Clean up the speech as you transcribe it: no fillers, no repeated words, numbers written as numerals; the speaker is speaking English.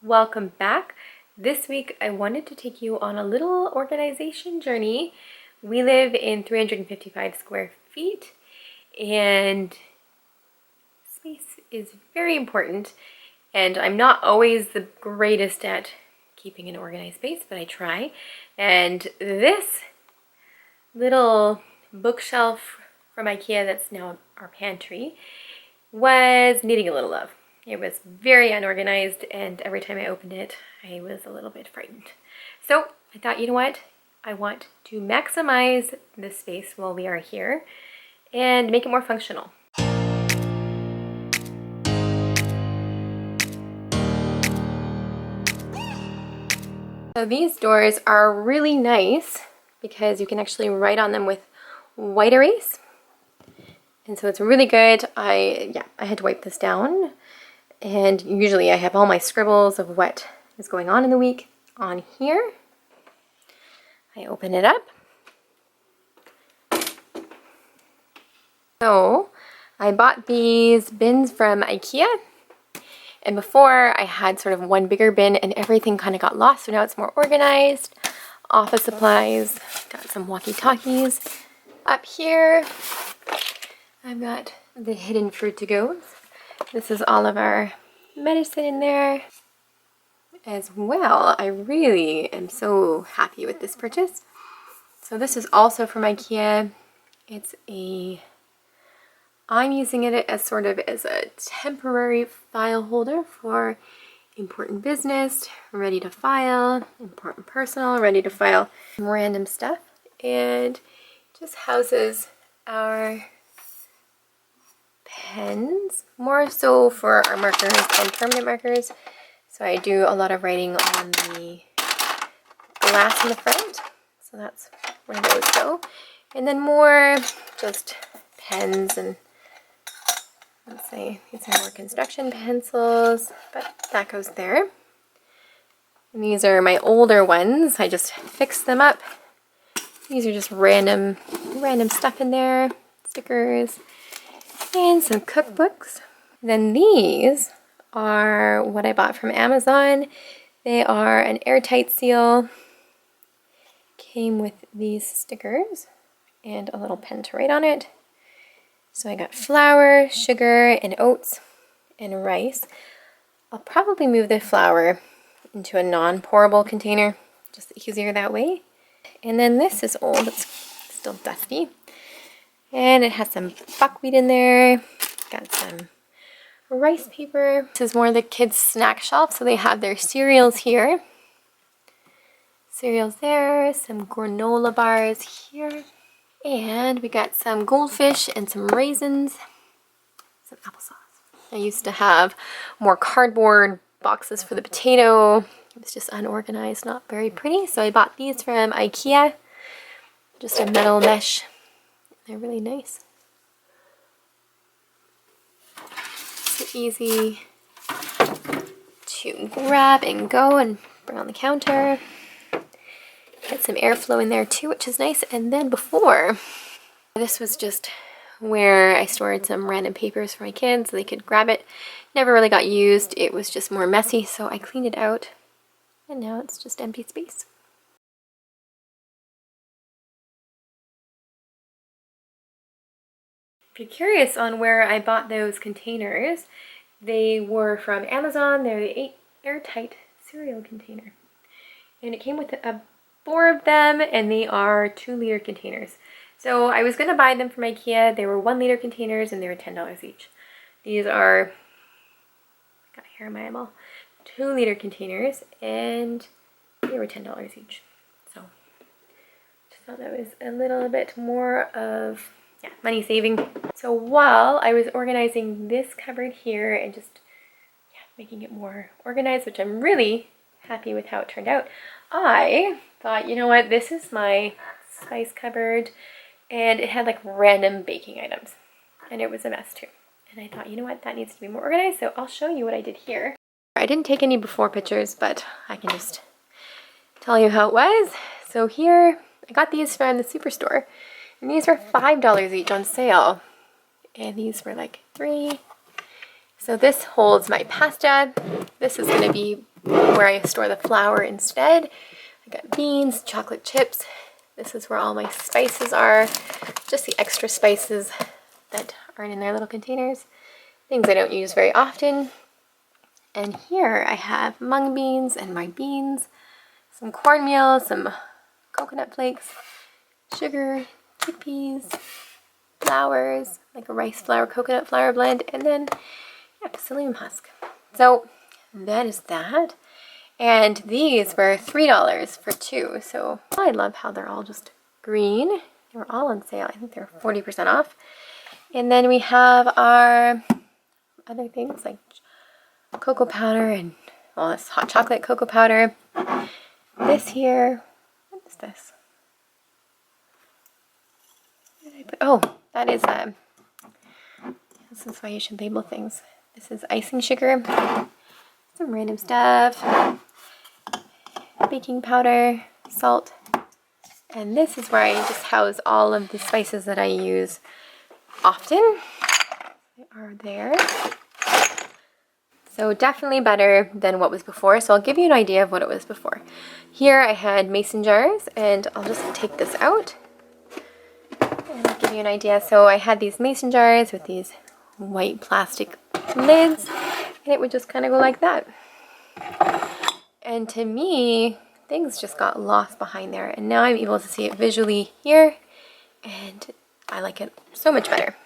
Welcome back. This week I wanted to take you on a little organization journey. We live in 355 square feet and space is very important, and I'm not always the greatest at keeping an organized space, but I try. And this little bookshelf from IKEA that's now our pantry was needing a little love. It was very unorganized, and every time I opened it, I was a little bit frightened. So I thought, you know what? I want to maximize this space while we are here and make it more functional. So these doors are really nice because you can actually write on them with white erase. And so it's really good. I had to wipe this down. And usually I have all my scribbles of what is going on in the week on here. I open it up. So I bought these bins from IKEA. And before I had sort of one bigger bin and everything kind of got lost. So now it's more organized. Office supplies, got some walkie-talkies. Up here, I've got the hidden fruit to goes. This is all of our medicine in there as well. I really am so happy with this purchase. So this is also from IKEA. I'm using it as sort of as a temporary file holder for important business, ready to file, important personal, ready to file random stuff, and just houses our pens, more so for our markers and permanent markers. So I do a lot of writing on the glass in the front, so that's where those go. And then more just pens, and let's say these are more construction pencils, but that goes there. And these are my older ones. I just fixed them up. These are just random stuff in there, stickers, and some cookbooks. Then these are what I bought from Amazon. They are an airtight seal. Came with these stickers and a little pen to write on it. So I got flour, sugar, and oats, and rice. I'll probably move the flour into a non-pourable container, just easier that way. And then this is old, it's still dusty. And it has some buckwheat in there. Got some rice paper. This is more the kids' snack shelf, so they have their cereals here. Cereals there, some granola bars here. And we got some goldfish and some raisins, some applesauce. I used to have more cardboard boxes for the potato. It was just unorganized, not very pretty. So I bought these from IKEA. Just a metal mesh. They're really nice. So easy to grab and go and bring on the counter. Get some airflow in there too, which is nice. And then before, this was just where I stored some random papers for my kids so they could grab it. Never really got used. It was just more messy, so I cleaned it out. And now it's just empty space. If you're curious on where I bought those containers, they were from Amazon. They're the airtight cereal container. And it came with 4 of them, and they are 2-liter containers. So I was going to buy them from IKEA. They were 1-liter containers, and they were $10 each. These are, got hair in my eyeball, 2-liter containers, and they were $10 each. So just thought that was a little bit more of money saving. So while I was organizing this cupboard here and just making it more organized, which I'm really happy with how it turned out, I thought, you know what, this is my spice cupboard, and it had like random baking items, and it was a mess too. And I thought, you know what, that needs to be more organized, so I'll show you what I did here. I didn't take any before pictures, but I can just tell you how it was. So here, I got these from the Superstore, and these were $5 each on sale, and these were like $3. So this holds my pasta. This is going to be where I store the flour instead. I got beans, chocolate chips. This is where all my spices are, just the extra spices that aren't in their little containers. Things I don't use very often. And here I have mung beans and my beans, some cornmeal, some coconut flakes, sugar, chickpeas, flours, like a rice flour, coconut flour blend, and then psyllium husk. So that is that. And these were $3 for 2. So I love how they're all just green. They were all on sale. I think they're 40% off. And then we have our other things like cocoa powder and all this hot chocolate cocoa powder. This here, what is this? What did I put? Oh, that is this is why you should label things. This is icing sugar, some random stuff, baking powder, salt, and this is where I just house all of the spices that I use often. They are there. So definitely better than what was before. So I'll give you an idea of what it was before. Here I had mason jars, and I'll just take this out and I'll give you an idea. So I had these mason jars with these white plastic lids, and it would just kind of go like that. And to me, things just got lost behind there, and now I'm able to see it visually here, and I like it so much better.